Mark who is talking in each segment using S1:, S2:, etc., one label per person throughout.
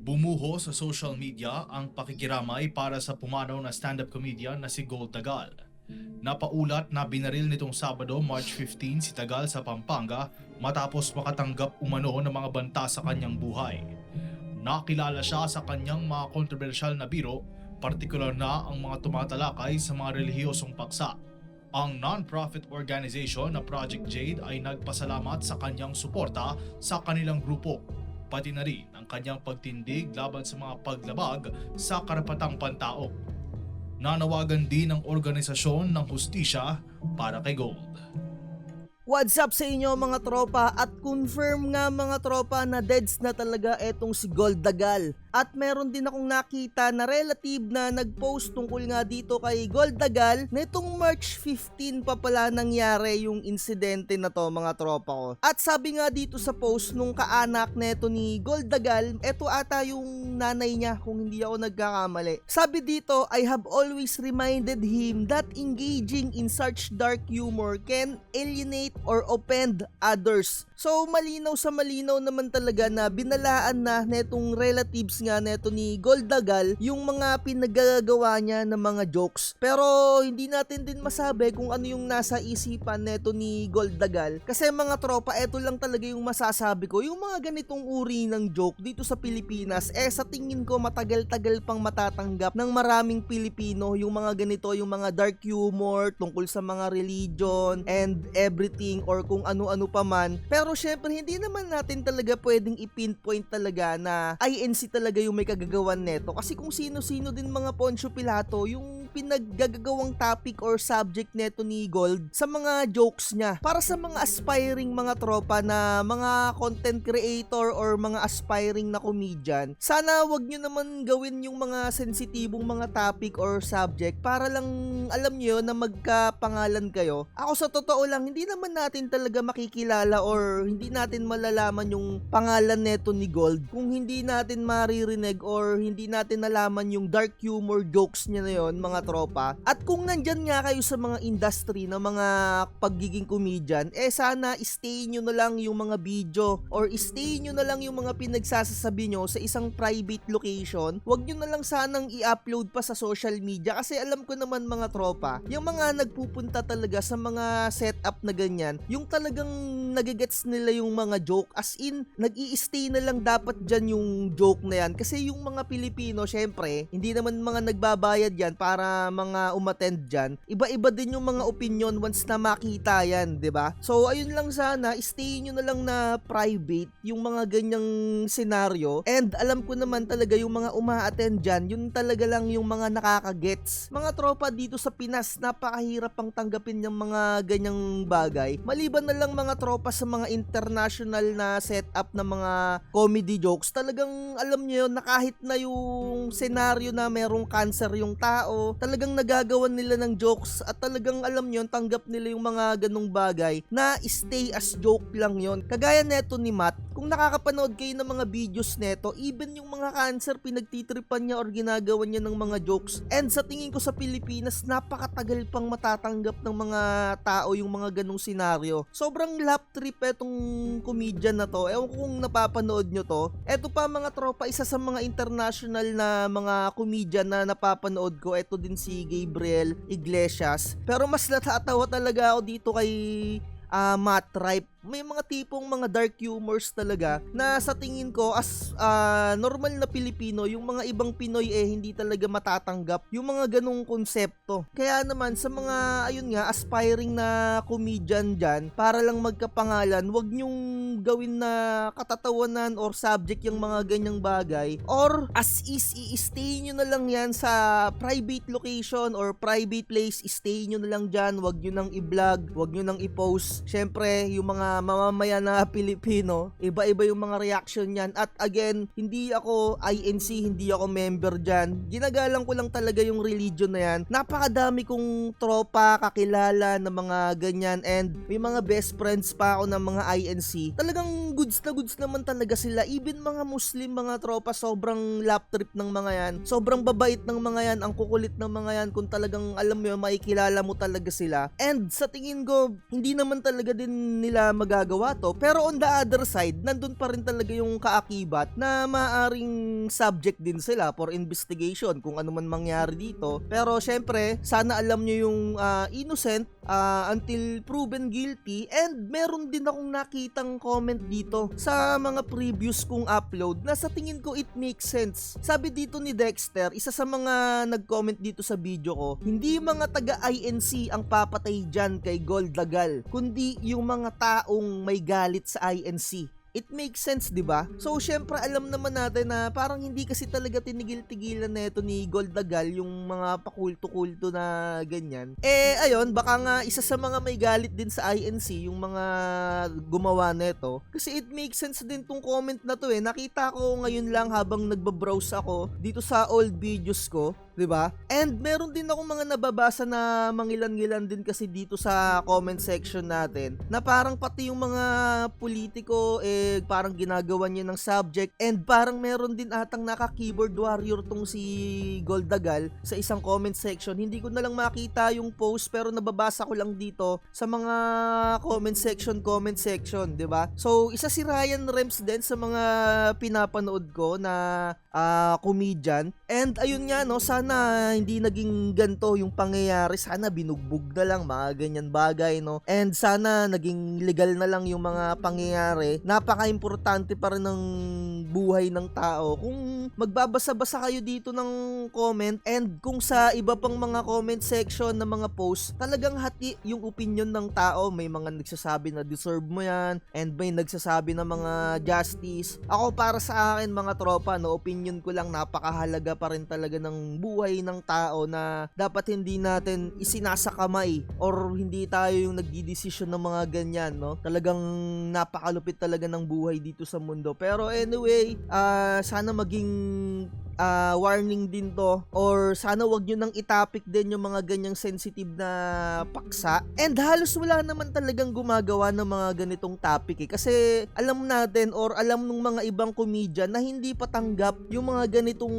S1: Bumuho sa social media ang pakikiramay para sa pumanaw na stand-up comedian na si Gold Tagal. Napaulat na binaril nitong Sabado, March 15 si Tagal sa Pampanga matapos makatanggap umano ng mga banta sa kanyang buhay. Nakilala siya sa kanyang mga kontrobersyal na biro, partikular na ang mga tumatalakay sa mga relihiyosong paksa. Ang non-profit organization na Project Jade ay nagpasalamat sa kanyang suporta sa kanilang grupo, pati na rin ang kanyang pagtindig laban sa mga paglabag sa karapatang pantao. Nanawagan din ang organisasyon ng hustisya para kay Gold.
S2: What's up sa inyo mga tropa, at confirm nga mga tropa na deads na talaga etong si Gold Tagal. At meron din akong nakita na relative na nagpost tungkol nga dito kay Gold Tagal na itong March 15 pa pala nangyari yung insidente na to mga tropa ko. At sabi nga dito sa post nung kaanak neto ni Gold Tagal, eto ata yung nanay niya kung hindi ako nagkakamali. Sabi dito, I have always reminded him that engaging in such dark humor can alienate or offend others. So malinaw sa malinaw naman talaga na binalaan na netong relatives nga neto ni Gold Tagal yung mga pinagagawa niya ng mga jokes. Pero hindi natin din masabi kung ano yung nasa isipan neto ni Gold Tagal. Kasi mga tropa, eto lang talaga yung masasabi ko. Yung mga ganitong uri ng joke dito sa Pilipinas, sa tingin ko matagal-tagal pang matatanggap ng maraming Pilipino. Yung mga ganito, yung mga dark humor tungkol sa mga religion and everything or kung ano-ano pa man. Pero syempre, hindi naman natin talaga pwedeng i-pinpoint talaga na INC talaga yung may kagagawan neto. Kasi kung sino-sino din mga Poncio Pilato yung pinaggagawang topic or subject neto ni Gold sa mga jokes niya. Para sa mga aspiring mga tropa na mga content creator or mga aspiring na comedian, sana wag nyo naman gawin yung mga sensitibong mga topic or subject para lang alam nyo na magkapangalan kayo. Ako sa totoo lang, hindi naman natin talaga makikilala or hindi natin malalaman yung pangalan neto ni Gold kung hindi natin maririnig or hindi natin nalaman yung dark humor jokes niya na yon mga tropa. At kung nandyan nga kayo sa mga industry na mga pagiging comedian, sana stay nyo na lang yung mga video or stay nyo na lang yung mga pinagsasasabi nyo sa isang private location. Huwag nyo na lang sanang i-upload pa sa social media kasi alam ko naman mga tropa, yung mga nagpupunta talaga sa mga setup na ganyan, yung talagang nagigets nila yung mga joke, as in nag-i-stay na lang dapat dyan yung joke na yan. Kasi yung mga Pilipino, syempre, hindi naman mga nagbabayad yan para mga umattend dyan. Iba-iba din yung mga opinion once na makita yan, ba? Diba? So, ayun lang sana, stay nyo na lang na private yung mga ganyang senaryo. And alam ko naman talaga yung mga uma-attend dyan, yun talaga lang yung mga nakakagets. Mga tropa dito sa Pinas, napakahirap pang tanggapin yung mga ganyang bagay. Maliban na lang mga tropa sa mga international na setup na mga comedy jokes, talagang alam nyo yun na kahit na yung senaryo na merong cancer yung tao, talagang nagagawan nila ng jokes at talagang alam nyo, tanggap nila yung mga ganong bagay na stay as joke lang yon. Kagaya neto ni Matt, kung nakakapanood kayo ng mga videos neto, even yung mga cancer pinagtitripan niya or ginagawa niya ng mga jokes. And sa tingin ko sa Pilipinas, napakatagal pang matatanggap ng mga tao yung mga ganong senaryo. Sobrang lap trip etong comedian na to. Ewan ko kung napapanood nyo to. Eto pa mga tropa, isa sa mga international na mga comedian na napapanood ko, eto din si Gabriel Iglesias. Pero mas natatawa talaga ako dito kay Matt Rife. May mga tipong mga dark humors talaga na sa tingin ko as normal na Pilipino, yung mga ibang Pinoy hindi talaga matatanggap yung mga ganong konsepto. Kaya naman sa mga ayun nga aspiring na comedian dyan, para lang magkapangalan, wag nyong gawin na katatawanan or subject yung mga ganyang bagay, or as is i-stay nyo na lang yan sa private location or private place. Stay nyo na lang dyan, wag nyo nang i-vlog, wag nyo nang i-post. Syempre yung mga mamamayan na Pilipino, iba-iba yung mga reaction niyan. At again, hindi ako INC, hindi ako member dyan. Ginagalang ko lang talaga yung religion na yan. Napakadami kong tropa, kakilala na mga ganyan, and may mga best friends pa ako ng mga INC. Talagang goods na goods naman talaga sila. Even mga Muslim, mga tropa, sobrang lap trip ng mga yan. Sobrang babait ng mga yan, ang kukulit ng mga yan. Kung talagang alam mo yun, makikilala mo talaga sila. And sa tingin ko, hindi naman talaga din nila magagawa to. Pero on the other side, nandun pa rin talaga yung kaakibat na maaring subject din sila for investigation kung ano man mangyari dito. Pero syempre, sana alam nyo yung innocent until proven guilty. And meron din akong nakitang comment dito sa mga previous kong upload na sa tingin ko it makes sense. Sabi dito ni Dexter, isa sa mga nag-comment dito sa video ko, hindi mga taga-INC ang papatay dyan kay Goldagal, kundi yung mga taong may galit sa INC. It makes sense, di ba? So, syempre, alam naman natin na parang hindi kasi talaga tinigil-tigilan na ito ni Goldagal yung mga pakulto-kulto na ganyan. Ayun, baka nga isa sa mga may galit din sa INC, yung mga gumawa nito. Kasi it makes sense din tong comment na to Nakita ko ngayon lang habang nagbabrowse ako dito sa old videos ko. 'Di ba? And meron din akong mga nababasa na mangilan-ngilan din kasi dito sa comment section natin na parang pati yung mga politiko parang ginagawa niya ng subject, and parang meron din atang naka-keyboard warrior tong si Goldagal sa isang comment section. Hindi ko na lang makita yung post pero nababasa ko lang dito sa mga comment section, 'di ba? So isa si Ryan Rems din sa mga pinapanood ko na comedian, and ayun nga sana hindi naging ganto yung pangyayari, sana binugbog na lang mga ganyan bagay and sana naging legal na lang yung mga pangyayari. Napaka-importante pa rin ng buhay ng tao. Kung magbabasa-basa kayo dito ng comment, and kung sa iba pang mga comment section na mga post, talagang hati yung opinion ng tao. May mga nagsasabi na deserve mo yan, and may nagsasabi na mga justice. Ako para sa akin mga tropa, opinion ko lang, napakahalaga pa rin talaga ng buhay ng tao na dapat hindi natin isinasakamay or hindi tayo yung nagdidesisyon ng mga ganyan, Talagang napakalupit talaga ng buhay dito sa mundo. Pero anyway, sana maging warning din to, or sana wag nyo nang itapik din yung mga ganyang sensitive na paksa. And halos wala naman talagang gumagawa ng mga ganitong topic kasi alam natin or alam ng mga ibang comedian na hindi patanggap yung mga ganitong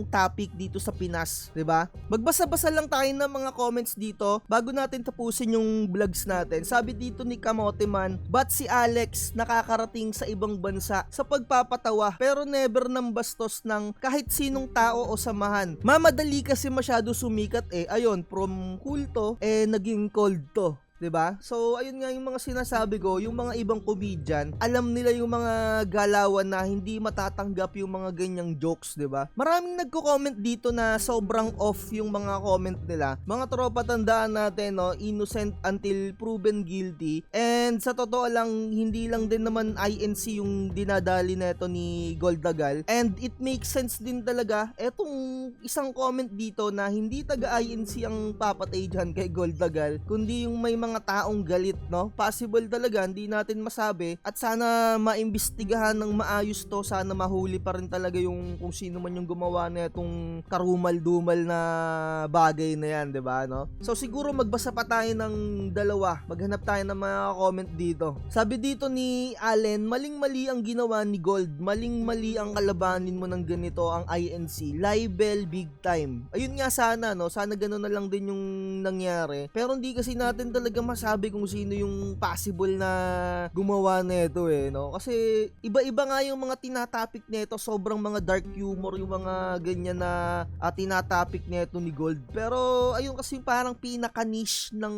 S2: topic dito sa Pinas, 'di ba? Magbasa-basa lang tayo ng mga comments dito bago natin tapusin yung vlogs natin. Sabi dito ni Kamote Man, "Ba't si Alex nakakarating sa ibang bansa sa pagpapatawa pero never nang bastos ng kahit sinong tao o samahan? Mamadali kasi masyado sumikat ayun, from kulto naging cold to." 'Di ba? So ayun nga yung mga sinasabi ko, yung mga ibang comedian, alam nila yung mga galawan na hindi matatanggap yung mga ganyang jokes, 'di ba? Maraming nagko-comment dito na sobrang off yung mga comment nila. Mga tropa, tandaan natin, innocent until proven guilty. And sa totoo lang, hindi lang din naman INC yung dinadali neto ni Goldagal. And it makes sense din talaga etong isang comment dito na hindi taga-INC ang papatay dyan kay Goldagal, kundi yung may mga taong galit, Possible talaga, hindi natin masabi, at sana maimbestigahan ng maayos to, sana mahuli pa rin talaga yung kung sino man yung gumawa na itong karumal-dumal na bagay na yan, 'di ba, So siguro magbasa pa tayo ng dalawa, maghanap tayo ng mga comment dito. Sabi dito ni Allen, "Maling-mali ang ginawa ni Gold, maling-mali ang kalabanin mo ng ganito ang INC, libel big time." Ayun nga sana, sana gano'n na lang din yung nangyari, pero hindi kasi natin talaga masabi kung sino yung possible na gumawa nito kasi iba-iba nga yung mga tinatapik nito, sobrang mga dark humor yung mga ganyan na tinatapik nito ni Gold, pero ayun kasi parang pinaka-niche ng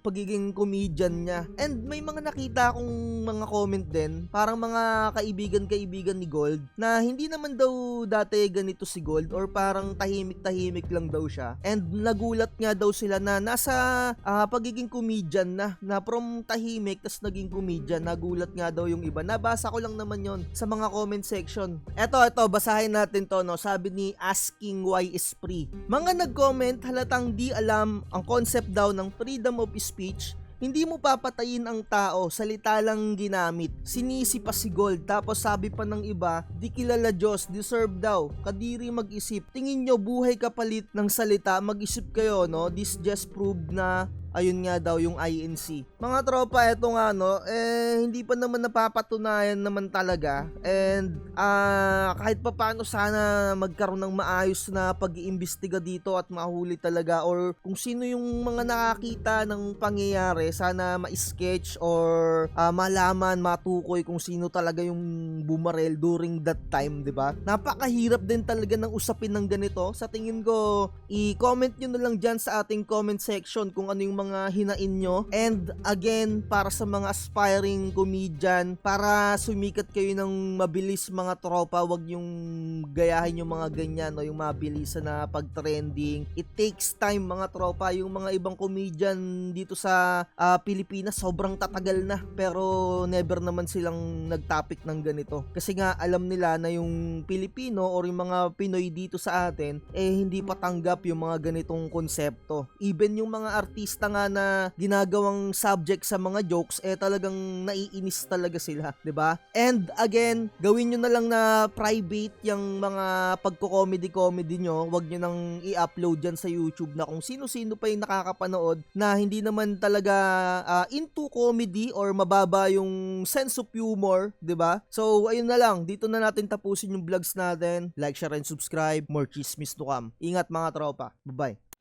S2: pagiging comedian niya. And may mga nakita akong mga comment din, parang mga kaibigan ni Gold, na hindi naman daw dati ganito si Gold, or parang tahimik-tahimik lang daw siya, and nagulat nga daw sila na nasa pagiging comedian na from tahimik tas naging comedian. Nagulat nga daw yung iba. Nabasa ko lang naman yon sa mga comment section. Eto, basahin natin to, Sabi ni Asking Why is Free, "Mga nag-comment halatang di alam ang concept daw ng freedom of speech. Hindi mo papatayin ang tao, salita lang ginamit. Sinisi pa si Gold, tapos sabi pa ng iba, di kilala Diyos, deserve daw. Kadiri mag-isip. Tingin nyo buhay kapalit ng salita, mag-isip kayo, This just prove na ayun nga daw yung INC. Mga tropa, eto nga no, hindi pa naman napapatunayan naman talaga, and kahit pa paano sana magkaroon ng maayos na pag-iimbestiga dito at mahuli talaga, or kung sino yung mga nakakita ng pangyayari, sana ma-sketch or malaman, matukoy kung sino talaga yung bumarel during that time, 'di ba? Napakahirap din talaga ng usapin ng ganito. Sa tingin ko, i-comment nyo na lang dyan sa ating comment section kung ano yung mga hinain nyo. And again, para sa mga aspiring comedian, para sumikat kayo ng mabilis mga tropa, wag yung gayahin yung mga ganyan o yung mabilisan na pag-trending. It takes time mga tropa. Yung mga ibang comedian dito sa Pilipinas, sobrang tatagal na, pero never naman silang nagtopic ng ganito. Kasi nga alam nila na yung Pilipino or yung mga Pinoy dito sa atin, hindi patanggap yung mga ganitong konsepto. Even yung mga artista nga na ginagawang subject sa mga jokes, talagang naiinis talaga sila, 'di ba? And again, gawin nyo na lang na private yung mga pagko-comedy nyo. Wag nyo nang i-upload dyan sa YouTube na kung sino-sino pa yung nakakapanood na hindi naman talaga into comedy or mababa yung sense of humor, 'di ba? So ayun na lang, dito na natin tapusin yung vlogs natin. Like, share, and subscribe. More chismis to come. Ingat mga tropa. Bye-bye.